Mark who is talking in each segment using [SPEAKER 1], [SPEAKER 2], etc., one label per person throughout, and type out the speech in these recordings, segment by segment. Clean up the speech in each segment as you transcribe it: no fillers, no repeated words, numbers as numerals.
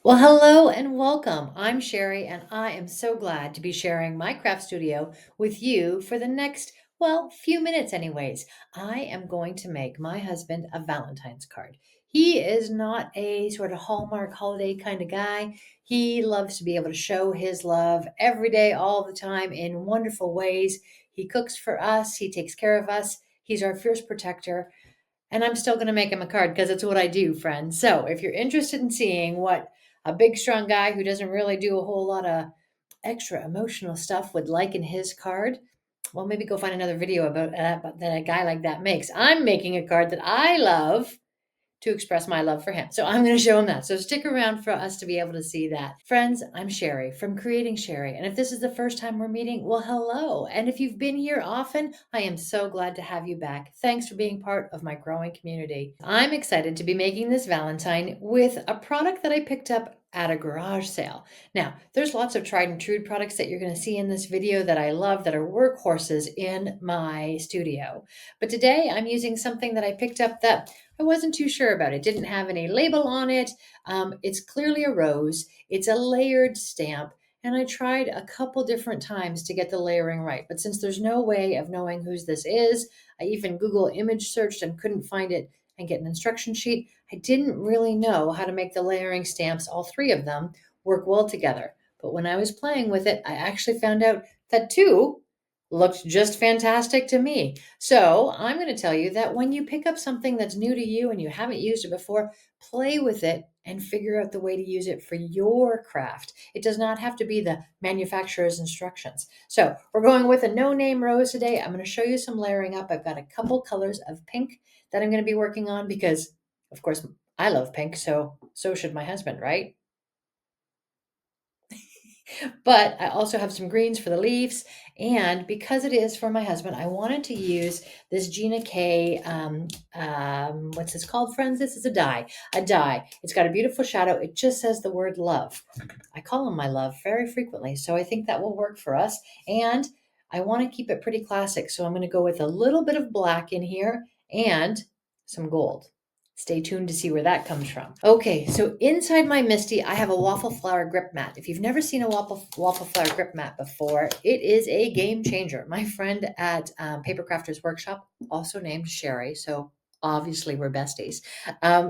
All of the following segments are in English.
[SPEAKER 1] Well, hello and welcome. I'm Sherry, and I am so glad to be sharing my craft studio with you for the next, few minutes, anyways. I am going to make my husband a Valentine's card. He is not a sort of Hallmark holiday kind of guy. He loves to be able to show his love every day, all the time, in wonderful ways. He cooks for us, he takes care of us, he's our fierce protector. And I'm still going to make him a card because it's what I do, friends. So if you're interested in seeing what a big, strong guy who doesn't really do a whole lot of extra emotional stuff would like in his card, well, maybe go find another video that a guy like that makes. I'm making a card that I love to express my love for him. So I'm going to show him that. So stick around for us to be able to see that. Friends, I'm Sherry from Creating Sherry. And if this is the first time we're meeting, well, hello. And if you've been here often, I am so glad to have you back. Thanks for being part of my growing community. I'm excited to be making this Valentine with a product that I picked up at a garage sale. Now, there's lots of tried and true products that you're going to see in this video that I love that are workhorses in my studio. But today I'm using something that I picked up that I wasn't too sure about. It didn't have any label on it. It's clearly a rose. It's a layered stamp. And I tried a couple different times to get the layering right. But since there's no way of knowing whose this is, I even Google image searched and couldn't find it and get an instruction sheet. I didn't really know how to make the layering stamps, all three of them, work well together. But when I was playing with it, I actually found out that two looked just fantastic to me. So I'm going to tell you that when you pick up something that's new to you and you haven't used it before, play with it and figure out the way to use it for your craft. It does not have to be the manufacturer's instructions. So we're going with a no-name rose today. I'm going to show you some layering up. I've got a couple colors of pink that I'm going to be working on because, of course, I love pink, so should my husband, right? But I also have some greens for the leaves. And because it is for my husband, I wanted to use this Gina K. What's this called, friends? This is a die. A die. It's got a beautiful shadow. It just says the word love. I call him my love very frequently. So I think that will work for us. And I want to keep it pretty classic. So I'm going to go with a little bit of black in here and some gold. Stay tuned to see where that comes from. Okay, so inside my Misty, I have a waffle flower grip mat. If you've never seen a waffle flower grip mat before, it is a game changer. My friend at Paper Crafters Workshop, also named Sherry, so obviously we're besties.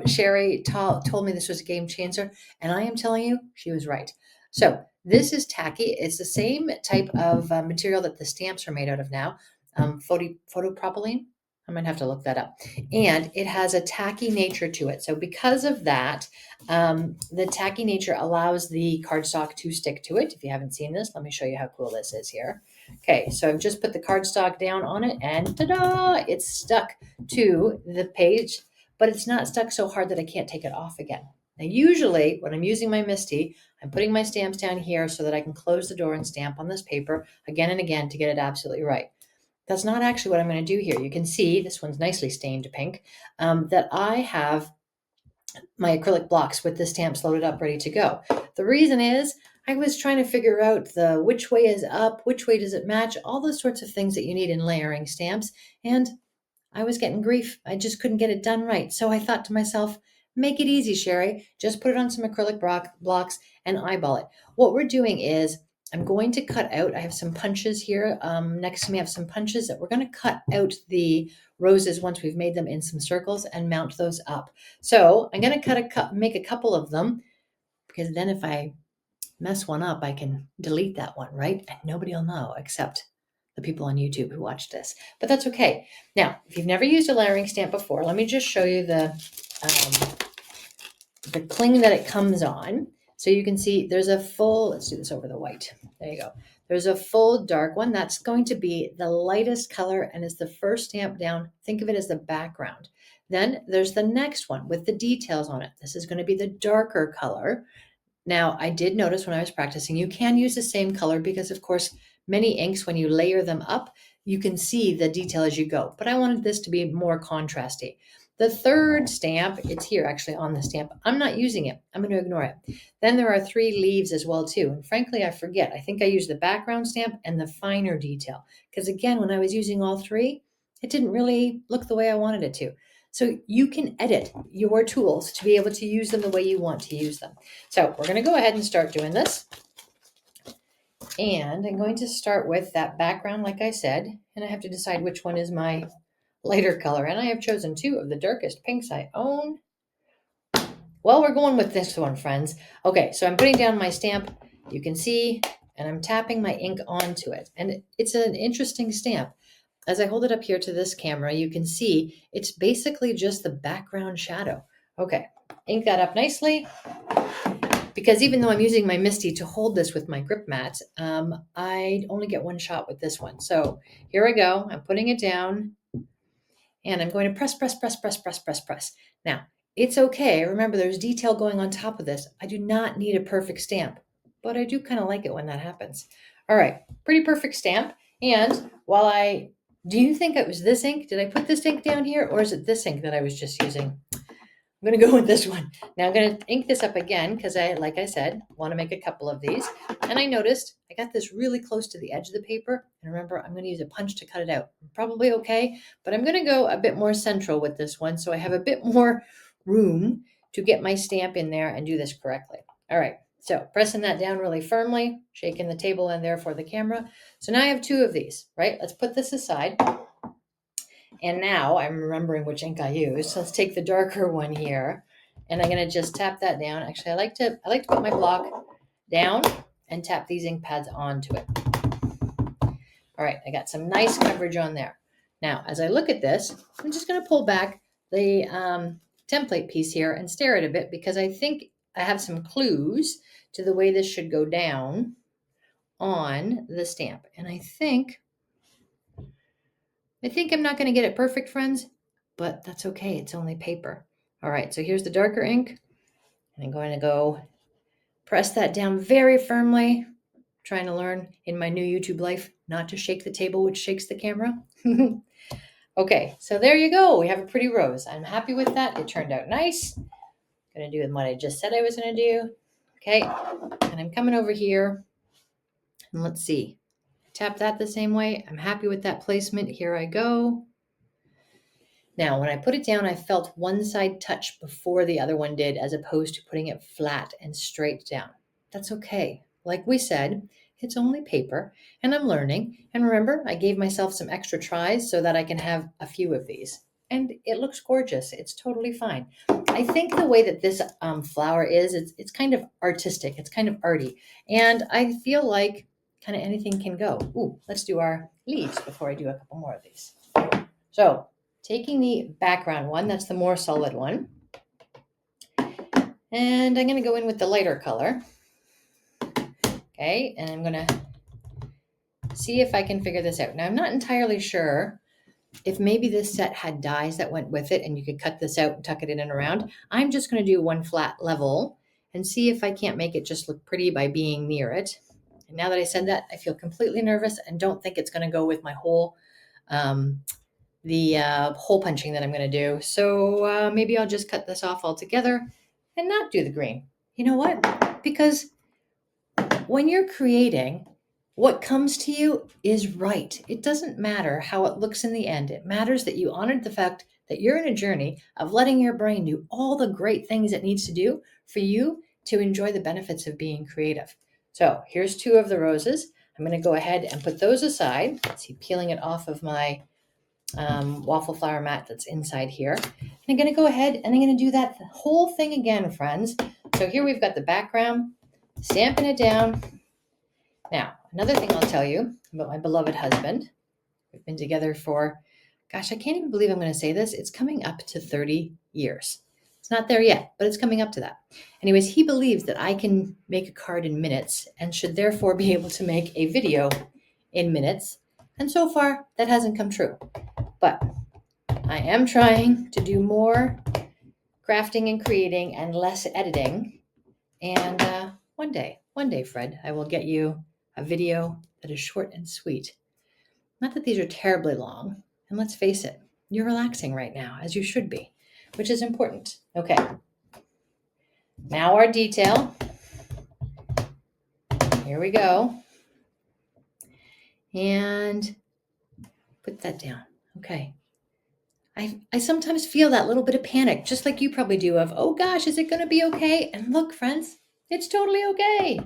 [SPEAKER 1] Sherry told me this was a game changer, and I am telling you, she was right. So this is tacky. It's the same type of material that the stamps are made out of now, photopropylene. I might have to look that up. And it has a tacky nature to it. So because of that, the tacky nature allows the cardstock to stick to it. If you haven't seen this, let me show you how cool this is here. Okay, so I've just put the cardstock down on it and ta-da, it's stuck to the page, but it's not stuck so hard that I can't take it off again. Now, usually when I'm using my Misty, I'm putting my stamps down here so that I can close the door and stamp on this paper again and again to get it absolutely right. That's not actually what I'm going to do here. You can see this one's nicely stained pink, that I have my acrylic blocks with the stamps loaded up, ready to go. The reason is I was trying to figure out the which way is up, which way does it match, all those sorts of things that you need in layering stamps. And I was getting grief. I just couldn't get it done right. So I thought to myself, make it easy, Sherry. Just put it on some acrylic blocks and eyeball it. What we're doing is I'm going to cut out, I have some punches here next to me. I have some punches that we're going to cut out the roses once we've made them in some circles and mount those up. So I'm going to make a couple of them because then if I mess one up, I can delete that one, right? And nobody will know except the people on YouTube who watch this. But that's okay. Now, if you've never used a layering stamp before, let me just show you the cling that it comes on. So you can see there's a full, let's do this over the white. There you go. There's a full dark one. That's going to be the lightest color and is the first stamp down. Think of it as the background. Then there's the next one with the details on it. This is going to be the darker color. Now, I did notice when I was practicing, you can use the same color because, of course, many inks, when you layer them up, you can see the detail as you go. But I wanted this to be more contrasty. The third stamp, it's here actually on the stamp. I'm not using it. I'm going to ignore it. Then there are 3 leaves as well, too. And frankly, I forget. I think I used the background stamp and the finer detail. Because again, when I was using all 3, it didn't really look the way I wanted it to. So you can edit your tools to be able to use them the way you want to use them. So we're going to go ahead and start doing this. And I'm going to start with that background, like I said, and I have to decide which one is my lighter color. And I have chosen two of the darkest pinks I own. Well, we're going with this one, friends. Okay, so I'm putting down my stamp. You can see, and I'm tapping my ink onto it. And it's an interesting stamp. As I hold it up here to this camera, you can see it's basically just the background shadow. Okay, ink that up nicely. Because even though I'm using my Misty to hold this with my grip mat, I only get one shot with this one. So here I go. I'm putting it down. And I'm going to press, press, press, press, press, press, press. Now, it's okay. Remember, there's detail going on top of this. I do not need a perfect stamp, but I do kind of like it when that happens. All right, pretty perfect stamp. And do you think it was this ink? Did I put this ink down here, or is it this ink that I was just using? I'm going to go with this one. Now I'm going to ink this up again because like I said, want to make a couple of these. And I noticed I got this really close to the edge of the paper. And remember, I'm going to use a punch to cut it out. Probably okay, but I'm going to go a bit more central with this one so I have a bit more room to get my stamp in there and do this correctly. All right, so pressing that down really firmly, shaking the table in there for the camera. So now I have two of these, right? Let's put this aside. And now I'm remembering which ink I used. So let's take the darker one here. And I'm going to just tap that down. Actually, I like to put my block down and tap these ink pads onto it. All right, I got some nice coverage on there. Now, as I look at this, I'm just going to pull back the template piece here and stare at it a bit because I think I have some clues to the way this should go down on the stamp. And I think I'm not going to get it perfect, friends, but that's okay. It's only paper. All right, so here's the darker ink. And I'm going to go press that down very firmly, trying to learn in my new YouTube life not to shake the table, which shakes the camera. Okay, so there you go. We have a pretty rose. I'm happy with that. It turned out nice. Going to do what I just said I was going to do. Okay, and I'm coming over here. And let's see. Tap that the same way. I'm happy with that placement. Here I go. Now, when I put it down, I felt one side touch before the other one did, as opposed to putting it flat and straight down. That's okay. Like we said, it's only paper, and I'm learning. And remember, I gave myself some extra tries so that I can have a few of these. And it looks gorgeous. It's totally fine. I think the way that this flower is, it's kind of artistic. It's kind of arty. And I feel like kind of anything can go. Ooh, let's do our leaves before I do a couple more of these. So, taking the background one, that's the more solid one. And I'm going to go in with the lighter color. Okay, and I'm going to see if I can figure this out. Now, I'm not entirely sure if maybe this set had dies that went with it and you could cut this out and tuck it in and around. I'm just going to do one flat level and see if I can't make it just look pretty by being near it. And now that I said that, I feel completely nervous and don't think it's going to go with my whole hole punching that I'm going to do. So maybe I'll just cut this off altogether and not do the green. You know what? Because when you're creating, what comes to you is right. It doesn't matter how it looks in the end. It matters that you honored the fact that you're in a journey of letting your brain do all the great things it needs to do for you to enjoy the benefits of being creative. So here's two of the roses. I'm going to go ahead and put those aside. Let's see, peeling it off of my waffle flower mat that's inside here. And I'm going to go ahead and I'm going to do that whole thing again, friends. So here we've got the background, stamping it down. Now, another thing I'll tell you about my beloved husband. We've been together for, gosh, I can't even believe I'm going to say this. It's coming up to 30 years. It's not there yet, but it's coming up to that. Anyways, he believes that I can make a card in minutes and should therefore be able to make a video in minutes. And so far, that hasn't come true. But I am trying to do more crafting and creating and less editing. And one day, Fred, I will get you a video that is short and sweet. Not that these are terribly long. And let's face it, you're relaxing right now, as you should be, which is important. Okay. Now our detail. Here we go. And put that down. Okay. I sometimes feel that little bit of panic, just like you probably do of, oh gosh, is it going to be okay? And look, friends, it's totally okay.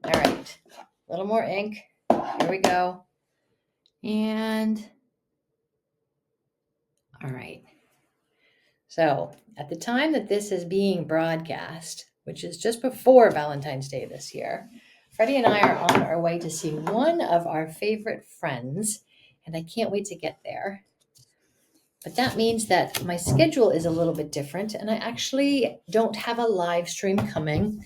[SPEAKER 1] All right, a little more ink. Here we go. And all right. So at the time that this is being broadcast, which is just before Valentine's Day this year, Freddie and I are on our way to see one of our favorite friends, and I can't wait to get there. But that means that my schedule is a little bit different, and I actually don't have a live stream coming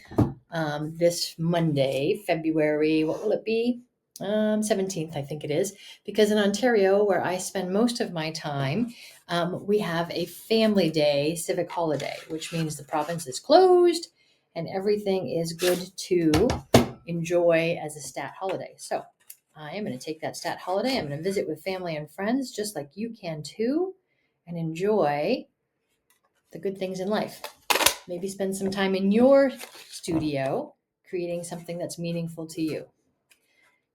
[SPEAKER 1] this Monday, February, what will it be? 17th, I think it is, because in Ontario, where I spend most of my time, we have a family day civic holiday, which means the province is closed and everything is good to enjoy as a stat holiday. So I am going to take that stat holiday. I'm going to visit with family and friends, just like you can too, and enjoy the good things in life. Maybe spend some time in your studio creating something that's meaningful to you.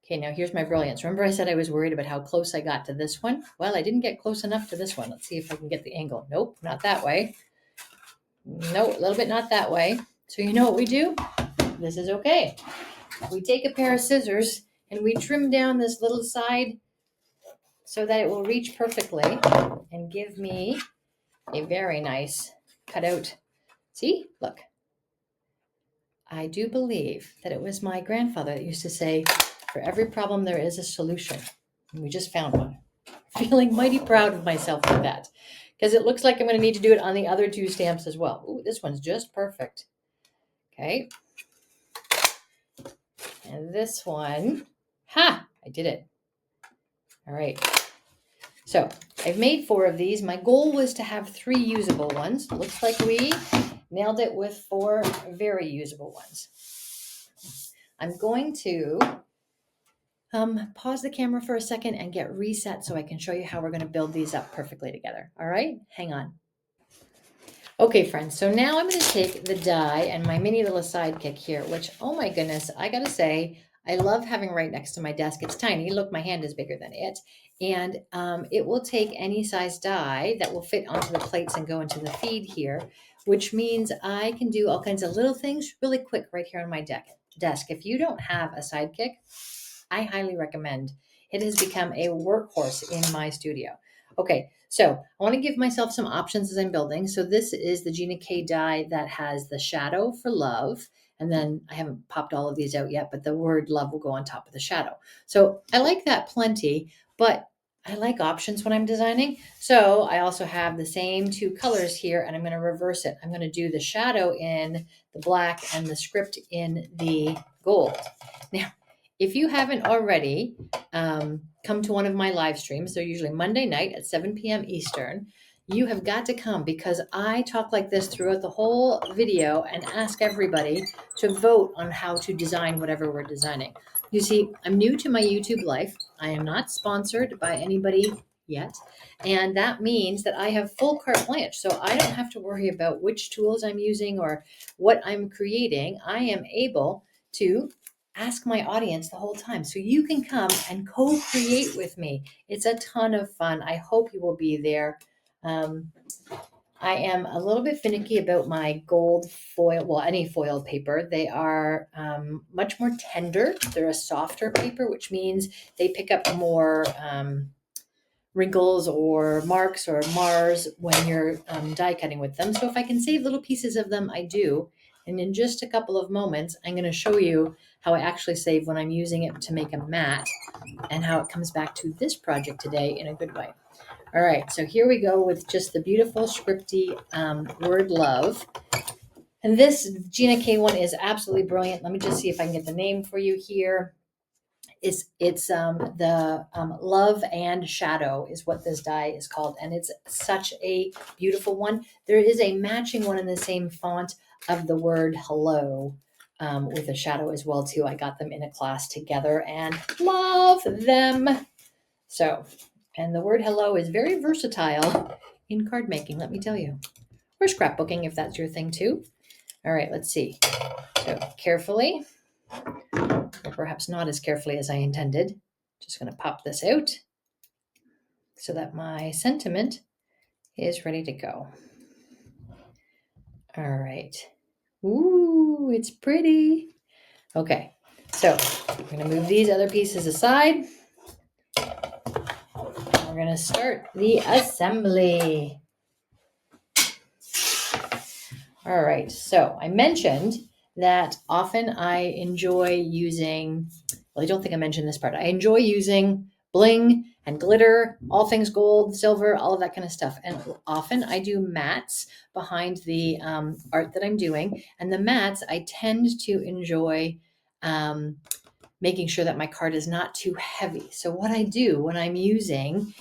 [SPEAKER 1] Okay, now here's my brilliance. Remember I said I was worried about how close I got to this one? Well, I didn't get close enough to this one. Let's see if I can get the angle. Nope, not that way. No, a little bit not that way. So you know what we do? This is okay. We take a pair of scissors and we trim down this little side so that it will reach perfectly and give me a very nice cutout. See, look. I do believe that it was my grandfather that used to say, for every problem there is a solution. And we just found one. Feeling mighty proud of myself for that. Because it looks like I'm going to need to do it on the other two stamps as well. Ooh, this one's just perfect. Okay. And this one, ha, I did it. All right. So I've made 4 of these. My goal was to have 3 usable ones. Looks like we nailed it with 4 very usable ones. I'm going to pause the camera for a second and get reset so I can show you how we're going to build these up perfectly together. All right, hang on. Okay, friends, so now I'm going to take the die and my mini little sidekick here, which, oh my goodness, I got to say, I love having right next to my desk. It's tiny. Look, my hand is bigger than it. And it will take any size die that will fit onto the plates and go into the feed here, which means I can do all kinds of little things really quick right here on my desk. If you don't have a sidekick, I highly recommend. It has become a workhorse in my studio. Okay, so I want to give myself some options as I'm building. So this is the Gina K die that has the shadow for love. And then I haven't popped all of these out yet, but the word love will go on top of the shadow. So I like that plenty, but I like options when I'm designing. So I also have the same 2 colors here, and I'm going to reverse it. I'm going to do the shadow in the black and the script in the gold. Now, if you haven't already come to one of my live streams, they're usually Monday night at 7 p.m. Eastern, you have got to come because I talk like this throughout the whole video and ask everybody to vote on how to design whatever we're designing. You see, I'm new to my YouTube life. I am not sponsored by anybody yet. And that means that I have full carte blanche. So I don't have to worry about which tools I'm using or what I'm creating. I am able to ask my audience the whole time. So you can come and co-create with me. It's a ton of fun. I hope you will be there. I am a little bit finicky about my gold foil, well, any foil paper. They are much more tender. They're a softer paper, which means they pick up more wrinkles or marks or mars when you're die cutting with them. So if I can save little pieces of them, I do. And in just a couple of moments, I'm going to show you how I actually save when I'm using it to make a mat and how it comes back to this project today in a good way. All right, so here we go with just the beautiful scripty word love. And this Gina K one is absolutely brilliant. Let me just see if I can get the name for you here. It's the Love and Shadow is what this die is called, and it's such a beautiful one. There is a matching one in the same font of the word hello with a shadow as well too. I got them in a class together and love them. So, and the word hello is very versatile in card making, let me tell you, or scrapbooking if that's your thing too. All right, let's see. So carefully, or perhaps not as carefully as I intended. Just going to pop this out so that my sentiment is ready to go. All right. Ooh, it's pretty. Okay, so we're going to move these other pieces aside. We're going to start the assembly. All right, so I mentioned that often I enjoy using, well, I don't think I mentioned this part. I enjoy using bling and glitter, all things gold, silver, all of that kind of stuff. And often I do mats behind the art that I'm doing. And the mats, I tend to enjoy making sure that my card is not too heavy. So what I do when I'm using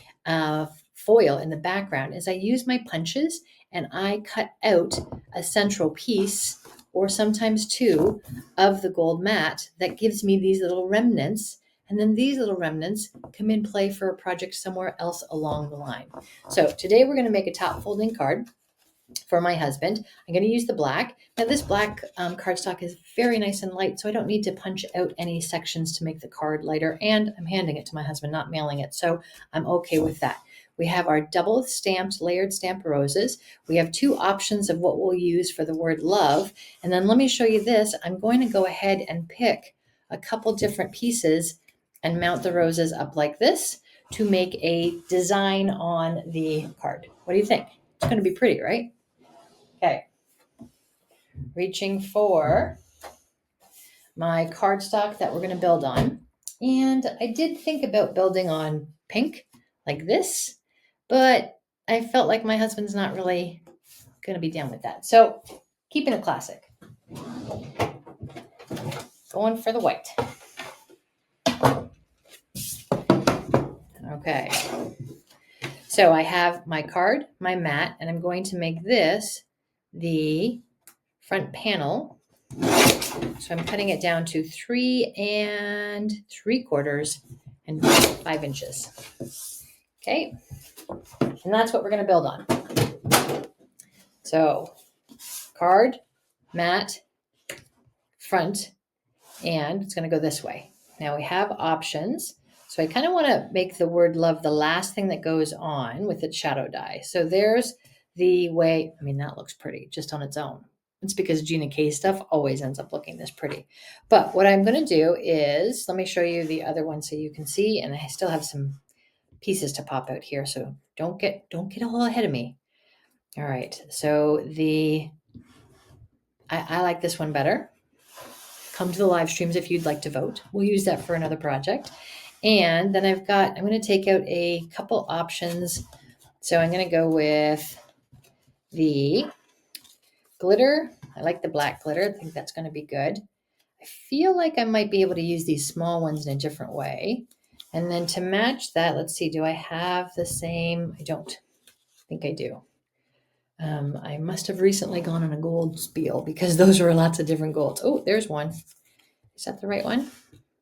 [SPEAKER 1] foil in the background is I use my punches and I cut out a central piece or sometimes two of the gold mat that gives me these little remnants. And then these little remnants come in play for a project somewhere else along the line. So today we're going to make a top folding card for my husband. I'm going to use the black. Now this black cardstock is very nice and light, so I don't need to punch out any sections to make the card lighter. And I'm handing it to my husband, not mailing it. So I'm okay with that. We have our double stamped, layered stamp roses. We have two options of what we'll use for the word love. And then let me show you this. I'm going to go ahead and pick a couple different pieces and mount the roses up like this to make a design on the card. What do you think? It's going to be pretty, right? Okay, reaching for my cardstock that we're going to build on. And I did think about building on pink like this, but I felt like my husband's not really going to be down with that. So keeping it classic. Going for the white. Okay. So I have my card, my mat, and I'm going to make this the front panel. So I'm cutting it down to 3 3/4 and 5 inches. Okay. And that's what we're going to build on. So card, mat, front, and it's going to go this way. Now we have options. So I kind of want to make the word love the last thing that goes on with its shadow die. So there's the way, I mean, that looks pretty just on its own. It's because Gina K stuff always ends up looking this pretty. But what I'm going to do is, let me show you the other one so you can see, and I still have some pieces to pop out here. So don't get all ahead of me. All right. So I like this one better. Come to the live streams if you'd like to vote. We'll use that for another project. And then I'm going to take out a couple options. So I'm going to go with the glitter. I like the black glitter. I think that's going to be good. I feel like I might be able to use these small ones in a different way. And then to match that, let's see, do I have the same? I don't think I do. I must have recently gone on a gold spiel because those were lots of different golds. Oh, there's one. Is that the right one?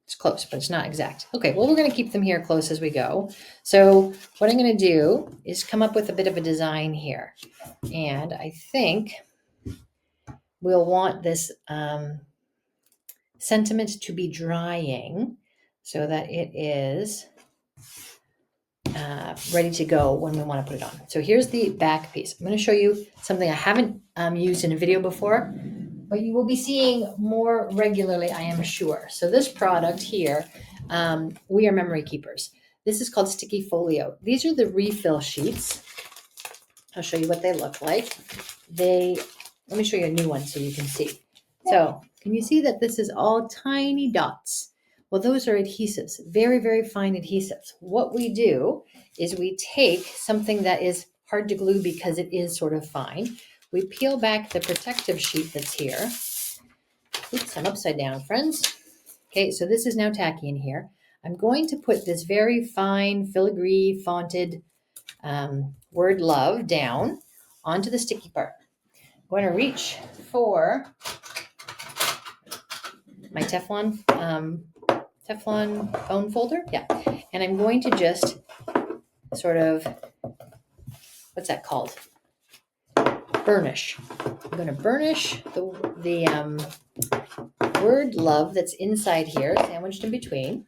[SPEAKER 1] It's close, but it's not exact. Okay, well, we're going to keep them here close as we go. So what I'm going to do is come up with a bit of a design here. And I think we'll want this sentiment to be drying so that it is ready to go when we want to put it on. So here's the back piece. I'm going to show you something I haven't used in a video before, but you will be seeing more regularly, I am sure. So this product here, we are memory keepers. This is called Sticky Folio. These are the refill sheets. I'll show you what they look like. Let me show you a new one so you can see. So can you see that this is all tiny dots? Well, those are adhesives, very, very fine adhesives. What we do is we take something that is hard to glue because it is sort of fine. We peel back the protective sheet that's here. Oops, I'm upside down, friends. Okay, so this is now tacky in here. I'm going to put this very fine filigree fonted word love down onto the sticky part. I'm going to reach for my Teflon phone folder. Yeah. And I'm going to just sort of, what's that called? Burnish. I'm going to burnish the word love that's inside here, sandwiched in between.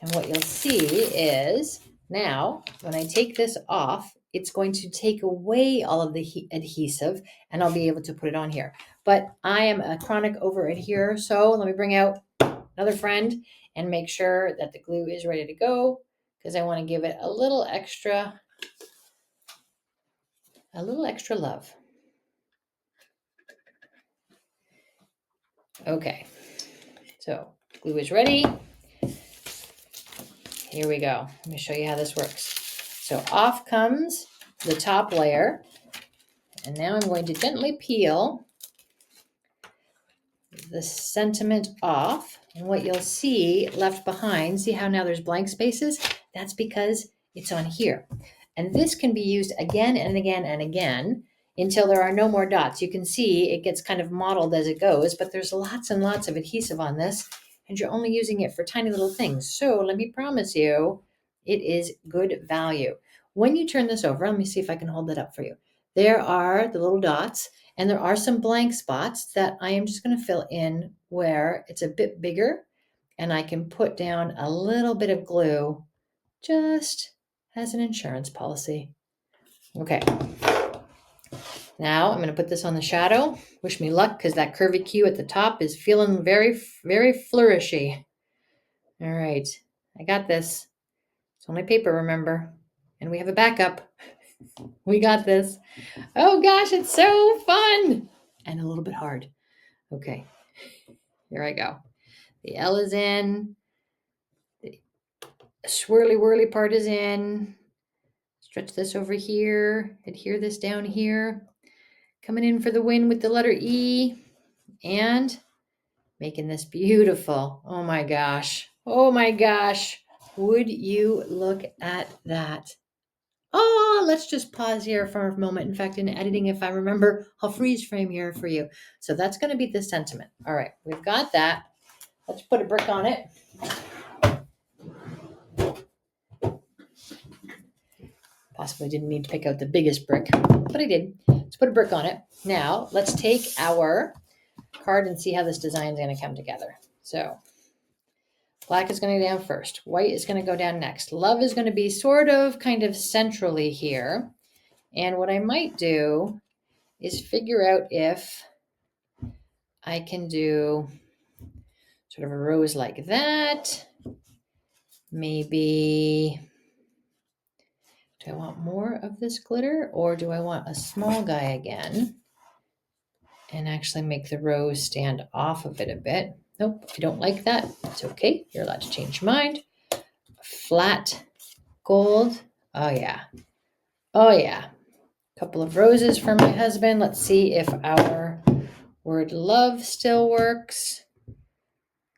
[SPEAKER 1] And what you'll see is now when I take this off, it's going to take away all of the adhesive, and I'll be able to put it on here. But I am a chronic over adherer, so let me bring out another friend and make sure that the glue is ready to go, because I want to give it a little extra love. Okay, so glue is ready. Here we go. Let me show you how this works. So off comes the top layer, and now I'm going to gently peel the sentiment off, and what you'll see left behind, see how now there's blank spaces? That's because it's on here. And this can be used again and again and again until there are no more dots. You can see it gets kind of modeled as it goes, but there's lots and lots of adhesive on this, and you're only using it for tiny little things. So let me promise you, it is good value. When you turn this over, let me see if I can hold that up for you. There are the little dots, and there are some blank spots that I am just going to fill in where it's a bit bigger, and I can put down a little bit of glue just as an insurance policy. Okay. Now I'm going to put this on the shadow. Wish me luck, because that curvy Q at the top is feeling very, very flourishy. All right. I got this. It's only paper, remember? And we have a backup. We got this. Oh gosh, it's so fun and a little bit hard. Okay, here I go. The L is in. The swirly whirly part is in. Stretch this over here. Adhere this down here. Coming in for the win with the letter E. And making this beautiful. Oh my gosh. Oh my gosh. Would you look at that? Oh, let's just pause here for a moment. In fact, in editing, if I remember, I'll freeze frame here for you. So that's going to be the sentiment. All right, we've got that. Let's put a brick on it. Possibly didn't need to pick out the biggest brick, but I did. Let's put a brick on it. Now, let's take our card and see how this design is going to come together. So black is going to go down first. White is going to go down next. Love is going to be sort of kind of centrally here. And what I might do is figure out if I can do sort of a rose like that. Maybe, do I want more of this glitter, or do I want a small guy again and actually make the rose stand off of it a bit? Nope, if you don't like that, it's okay. You're allowed to change your mind. Flat gold. Oh yeah. Oh yeah. A couple of roses for my husband. Let's see if our word love still works.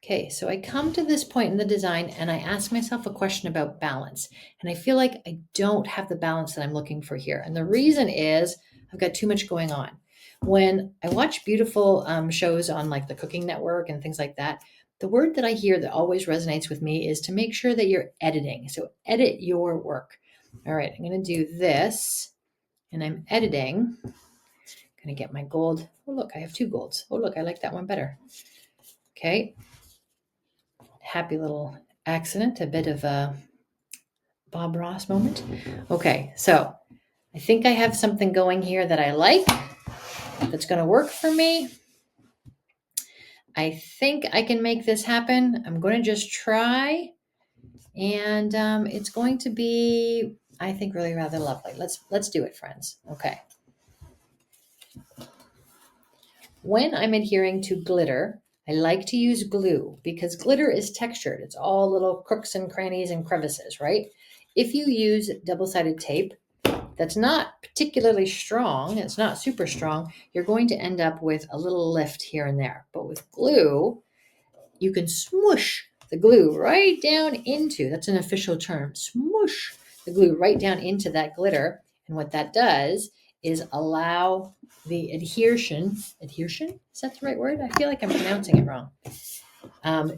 [SPEAKER 1] Okay, so I come to this point in the design and I ask myself a question about balance. And I feel like I don't have the balance that I'm looking for here. And the reason is I've got too much going on. When I watch beautiful shows on like the Cooking Network and things like that, the word that I hear that always resonates with me is to make sure that you're editing. So edit your work. All right, I'm going to do this and I'm editing. I'm going to get my gold. Oh, look, I have two golds. Oh, look, I like that one better. Okay. Happy little accident, a bit of a Bob Ross moment. Okay, so I think I have something going here that I like, that's going to work for me. I think I can make this happen. I'm going to just try, and it's going to be, I think, really rather lovely. Let's do it, friends. Okay. When I'm adhering to glitter, I like to use glue because glitter is textured. It's all little crooks and crannies and crevices, right? If you use double-sided tape that's not particularly strong, it's not super strong, you're going to end up with a little lift here and there. But with glue, you can smoosh the glue right down into, that's an official term, smoosh the glue right down into that glitter. And what that does is allow the adhesion, is that the right word? I feel like I'm pronouncing it wrong,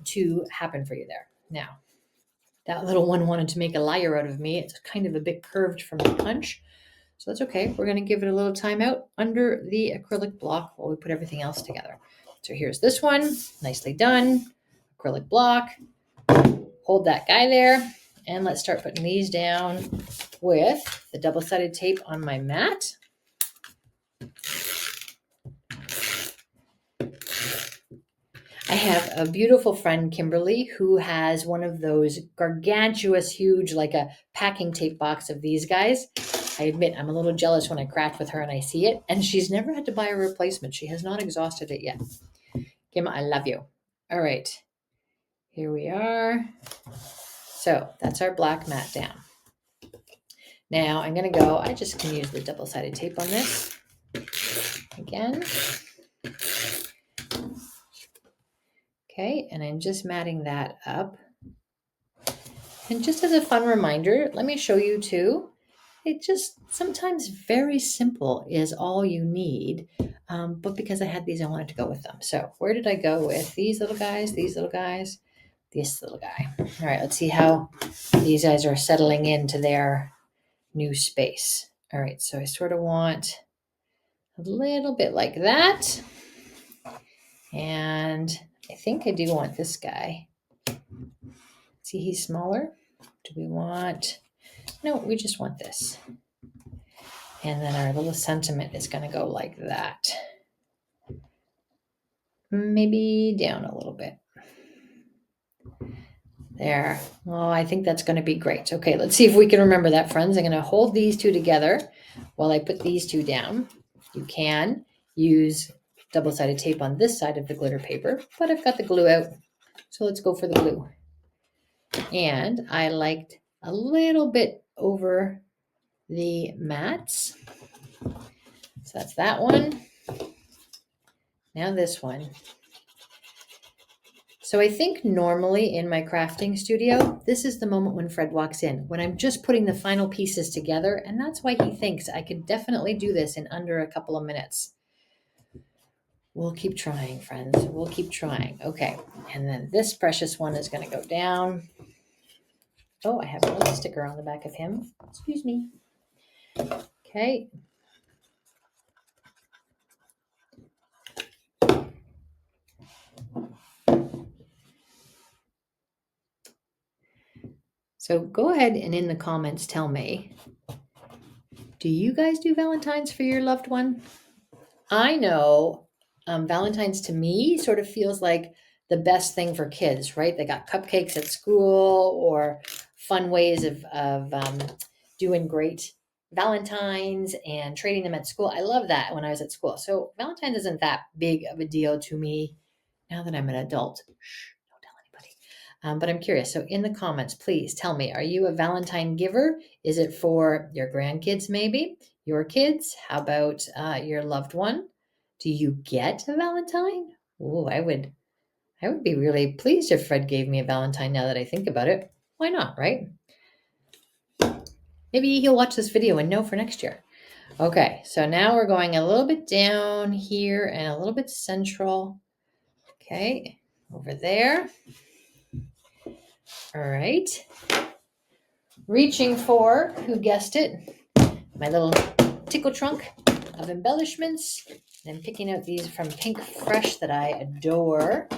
[SPEAKER 1] to happen for you there. Now, that little one wanted to make a liar out of me. It's kind of a bit curved from the punch. So that's okay. We're going to give it a little time out under the acrylic block while we put everything else together. So here's this one. Nicely done. Acrylic block. Hold that guy there. And let's start putting these down with the double-sided tape on my mat. I have a beautiful friend, Kimberly, who has one of those gargantuous, huge, like a packing tape box of these guys. I admit I'm a little jealous when I craft with her and I see it, and she's never had to buy a replacement. She has not exhausted it yet. Kim, I love you. All right, here we are. So that's our black mat down. Now I'm going to go, I just can use the double-sided tape on this again. Okay, and I'm just matting that up. And just as a fun reminder, let me show you too. It just sometimes very simple is all you need. But because I had these, I wanted to go with them. So where did I go with these little guys, this little guy? All right, let's see how these guys are settling into their new space. All right, so I sort of want a little bit like that. And I think I do want this guy. See, he's smaller. Do we want, no, we just want this. And then our little sentiment is going to go like that. Maybe down a little bit. There. Oh, I think that's going to be great. Okay, let's see if we can remember that, friends. I'm going to hold these two together while I put these two down. You can use double-sided tape on this side of the glitter paper, but I've got the glue out. So let's go for the glue. And I liked a little bit over the mats. So that's that one. Now this one. So I think normally in my crafting studio, this is the moment when Fred walks in, when I'm just putting the final pieces together, and that's why he thinks I could definitely do this in under a couple of minutes. We'll keep trying, friends. We'll keep trying. Okay, and then this precious one is going to go down. Oh, I have a little sticker on the back of him. Excuse me. Okay. So go ahead and in the comments tell me, do you guys do Valentine's for your loved one? I know Valentine's to me sort of feels like the best thing for kids, right? They got cupcakes at school or fun ways of doing great Valentines and trading them at school. I love that when I was at school. So Valentine's isn't that big of a deal to me now that I'm an adult. Shh, don't tell anybody. But I'm curious. So in the comments, please tell me, are you a Valentine giver? Is it for your grandkids maybe? Your kids? How about your loved one? Do you get a Valentine? Oh, I would be really pleased if Fred gave me a Valentine now that I think about it. Why not, right? Maybe he'll watch this video and know for next year. Okay, so now we're going a little bit down here and a little bit central. Okay, over there. All right. Reaching for, who guessed it, my little tickle trunk of embellishments. And I'm picking out these from Pink Fresh that I adore.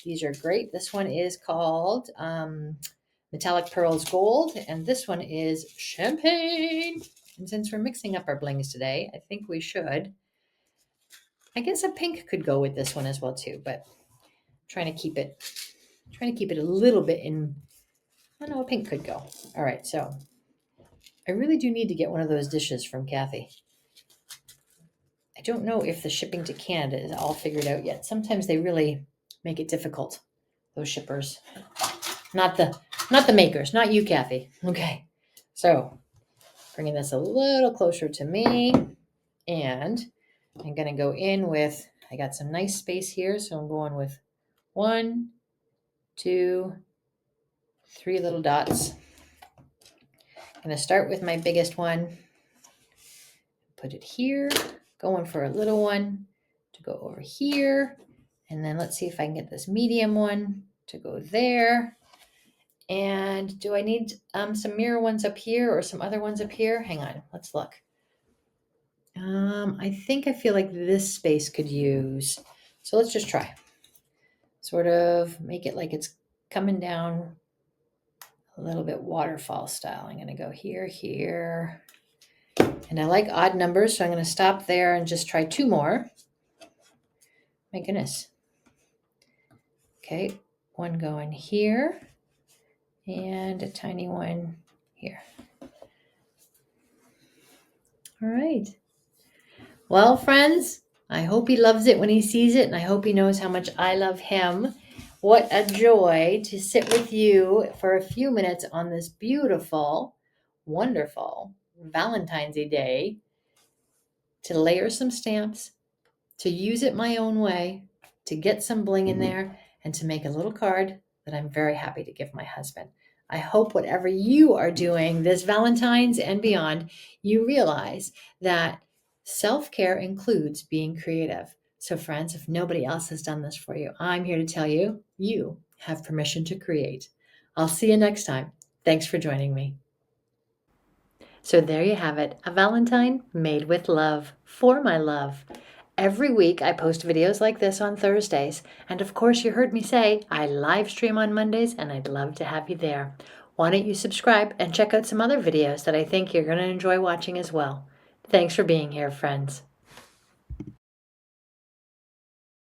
[SPEAKER 1] These are great. This one is called Metallic Pearls Gold, and this one is Champagne. And since we're mixing up our blings today, I think we should. I guess a pink could go with this one as well too, but I'm trying to keep it a little bit in. I don't know, a pink could go. All right, so I really do need to get one of those dishes from Kathy. I don't know if the shipping to Canada is all figured out yet. Sometimes they really make it difficult, those shippers. Not the makers, not you, Kathy. Okay, so bringing this a little closer to me, and I'm gonna go in with, I got some nice space here, so I'm going with 1, 2, 3 little dots. I'm gonna start with my biggest one, put it here, going for a little one to go over here, and then let's see if I can get this medium one to go there. And do I need some mirror ones up here or some other ones up here? Hang on, let's look. I think I feel like this space could use, so let's just try. Sort of make it like it's coming down a little bit waterfall style. I'm going to go here, here. And I like odd numbers, so I'm going to stop there and just try 2 more. My goodness. Okay, one going here and a tiny one here. All right. Well, friends, I hope he loves it when he sees it, and I hope he knows how much I love him. What a joy to sit with you for a few minutes on this beautiful, wonderful Valentine's Day, to layer some stamps, to use it my own way, to get some bling in there, and to make a little card that I'm very happy to give my husband. I hope whatever you are doing this Valentine's and beyond, you realize that self-care includes being creative. So friends, if nobody else has done this for you, I'm here to tell you, you have permission to create. I'll see you next time. Thanks for joining me. So there you have it, a Valentine made with love, for my love. Every week I post videos like this on Thursdays, and of course you heard me say I live stream on Mondays, and I'd love to have you there. Why don't you subscribe and check out some other videos that I think you're going to enjoy watching as well. Thanks for being here, friends.